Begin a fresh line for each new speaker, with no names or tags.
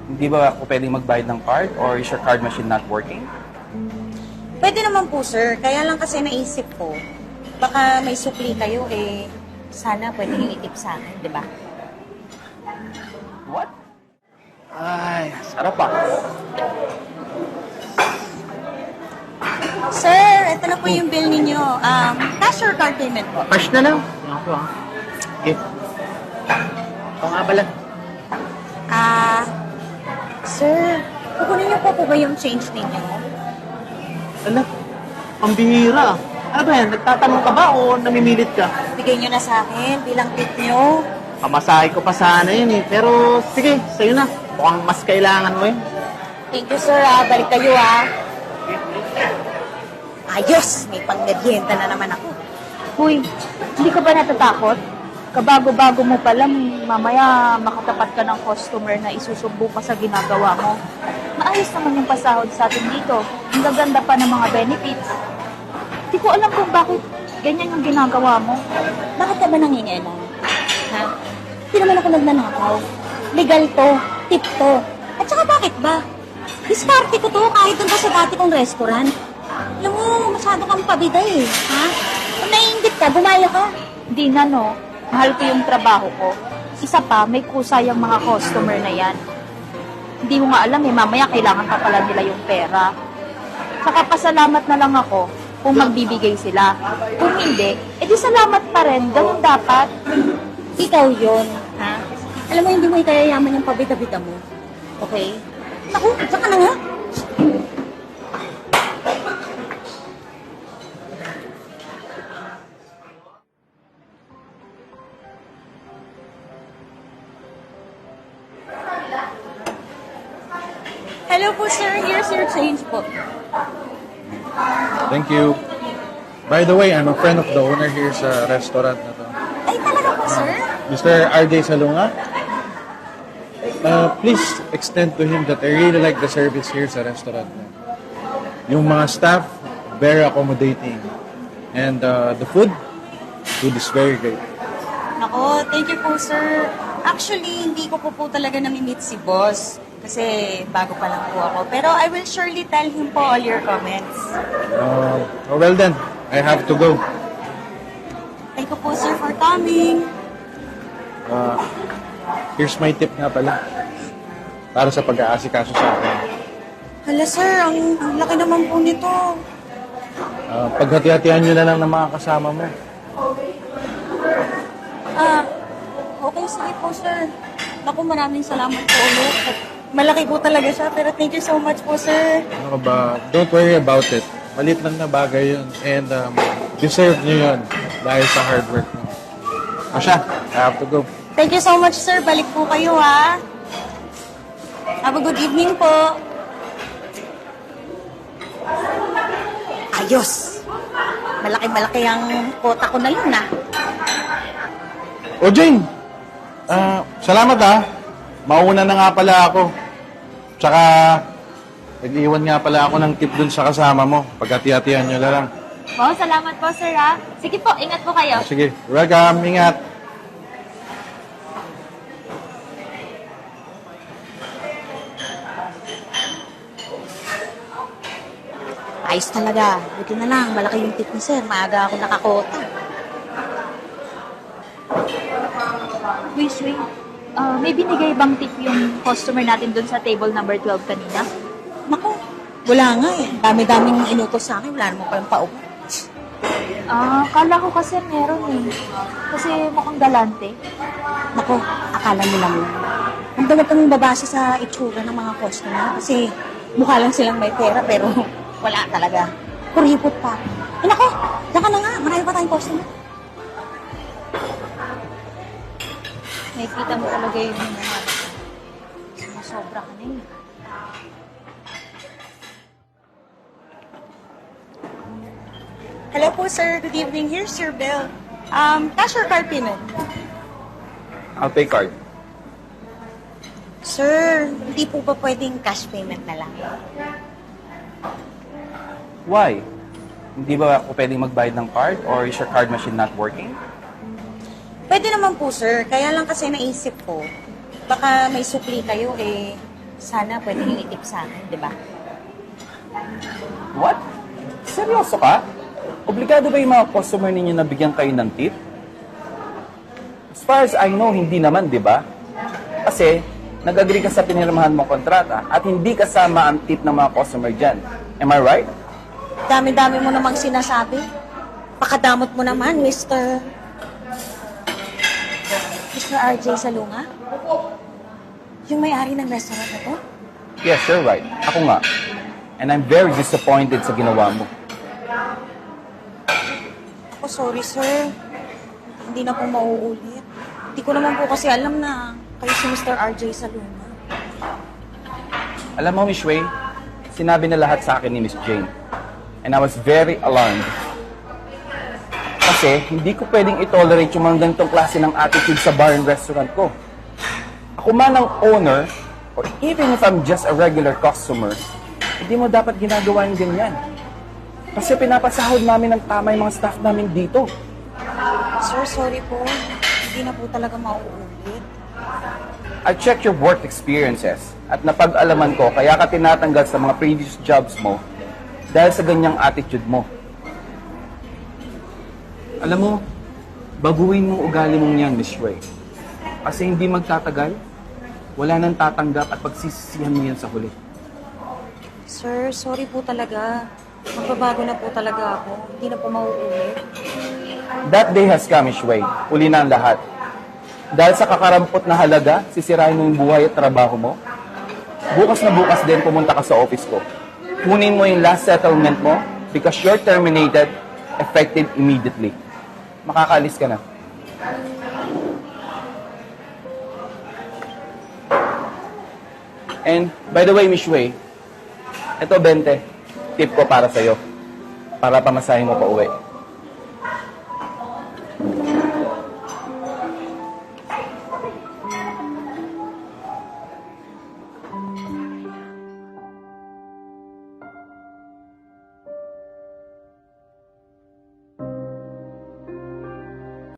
Hindi ba ako pwedeng magbayad ng card or is your card machine not working?
Pwede naman po, sir. Kaya lang kasi naisip ko, baka may supli kayo, sana pwede yung itip sa akin, di ba?
What? Ay, sarap pa.
Sir, ito na po yung bill ninyo. Cash or card payment po?
Cash na lang. Ako Okay. Ito nga pala.
Sir, kukunin niyo po ba yung change ninyo?
Alam, ang bihira. Ano ba yan? Nagtatanong ka ba o namimilit ka?
Bigay niyo na sa akin bilang tip niyo.
Pamasahe ko pa sana yun eh. Pero sige, sa'yo na. Mukhang mas kailangan mo eh.
Thank you, sir. Balik kayo, Ayos! May pangmeryenda na naman ako.
Uy, hindi ka ba natatakot? Kabago-bago mo pa lang, mamaya makatapat ka ng customer na isusumbo ka sa ginagawa mo. Maayos naman yung pasahod sa atin dito. Ang gaganda pa ng mga benefits. Hindi ko alam kung bakit ganyan yung ginagawa mo.
Bakit ka ba nangingialam? Ha? Hindi naman ako nagnanakaw. Legal to. Tip to. At saka bakit ba? Diskarte ko to kahit doon pa sa dati kong restaurant. Alam mo, masyado kang pabida eh. Ha? Kung naiingit ka, gumaya ka.
Hindi na no, mahal ko yung trabaho ko. Isa pa, may kusa yung mga customer na yan. Hindi mo nga alam mamaya kailangan pa pala nila yung pera. Saka pasalamat na lang ako kung magbibigay sila. Kung hindi, edi salamat pa rin. Ganun dapat.
Ikaw yun, ha? Alam mo, hindi mo ikayayaman yung pabida-bida mo. Okay? Naku, saka na nga. Hello po, sir. Here's your change po.
Thank you. By the way, I'm a friend of the owner here sa restaurant na to.
Ay, talaga po, sir?
Mr. RJ Salunga. Please extend to him that I really like the service here sa restaurant. Yung mga staff, very accommodating. And the food is very great.
Nako, thank you po, sir. Actually, hindi ko po talaga nami-meet si boss. Kasi bago pa lang po ako. Pero I will surely tell him po all your comments.
Well then, I have to go.
Thank you po, sir, for coming.
Here's my tip nga pala. Para sa pag-aasikaso sa akin.
Hala, sir, ang laki naman po nito.
Paghati-hatihan nyo na lang ng mga kasama mo.
Okay, sige po, sir. Naku, maraming salamat po ulit. Malaki po talaga siya, pero thank you so much po, sir.
Ano ka ba? Don't worry about it. Malit lang na bagay yun. And deserve nyo yun dahil sa hard work mo. Asya, I have to go.
Thank you so much, sir. Balik po kayo, ha? Have a good evening po. Ayos. Malaki-malaki ang kota ko na yun, ha?
O Jane, salamat Mauna na nga pala ako. Tsaka, nag-iwan nga pala ako ng tip dun sa kasama mo. Pagkati-hatihan nyo na lang.
Wow, salamat po, sir, ha? Sige po, ingat po kayo.
Sige, welcome, ingat.
Ayos talaga. Buti na lang, malaki yung tip ni sir. Maaga ako nakakota.
Wait. May binigay bang tip yung customer natin dun sa table number 12 kanina?
Naku, wala nga eh. Dami-daming inutos sa akin. Wala naman palang paupo.
Kala ko kasi meron eh. Kasi mukhang galante.
Naku, akala nila mo. Ang dapat kami babasa sa itsura ng mga customer. Kasi mukha lang silang may pera pero wala talaga. Kuripot pa. Naku, diyan ka na nga. Marami pa tayong customer.
Nakikita mo talaga yung mga sobra ka na eh.
Hello po, sir. Good evening. Here's your bill. Cash or card payment?
I'll pay card.
Sir, hindi po ba pwedeng cash payment na lang?
Why? Hindi ba ako pwedeng magbayad ng card or is your card machine not working?
Pwede naman po, sir. Kaya lang kasi naisip ko, baka may supli kayo, sana pwede yung itip sa akin, di ba?
What? Seryoso ka? Obligado ba yung mga customer ninyo na bigyan kayo ng tip? As far as I know, hindi naman, di ba? Kasi, nag-agree ka sa pinirmahan mong kontrata at hindi kasama ang tip ng mga customer dyan. Am I right?
Dami-dami mo namang sinasabi. Pakadamot mo naman, Mr. RJ Salunga? Yung may-ari ng restaurant na to?
Yes, you're right. Ako nga. And I'm very disappointed sa ginawa mo.
Oh, sorry, sir. Hindi na po mauulit. Hindi ko naman po kasi alam na kayo si Mr. RJ Salunga.
Alam mo, Miss Wei, sinabi na lahat sa akin ni Miss Jane. And I was very alarmed. Kasi hindi ko pwedeng itolerate yung mga ganitong klase ng attitude sa bar and restaurant ko. Ako man ang owner, or even if I'm just a regular customer, hindi mo dapat ginagawa yung ganyan. Kasi pinapasahod namin ng tama yung mga staff namin dito.
Sir, sorry po. Hindi na po talaga mauulit.
I checked your work experiences at napag-alaman ko kaya ka tinatanggal sa mga previous jobs mo dahil sa ganyang attitude mo. Alam mo, baguhin mo ugali mong yan, Miss Wei. Kasi hindi magtatagal, wala nang tatanggap at pagsisisihan mo yan sa huli.
Sir, sorry po talaga. Magbabago na po talaga ako. Hindi na po mauulit.
That day has come, Miss Wei. Uli na ang lahat. Dahil sa kakarampot na halaga, sisirain mo yung buhay at trabaho mo. Bukas na bukas din pumunta ka sa office ko. Kunin mo yung last settlement mo because you're terminated, effective immediately. Makakaalis ka na. And, by the way, Miss Wei, ito 20, tip ko para sa'yo. Para pamasahin mo pa uwi.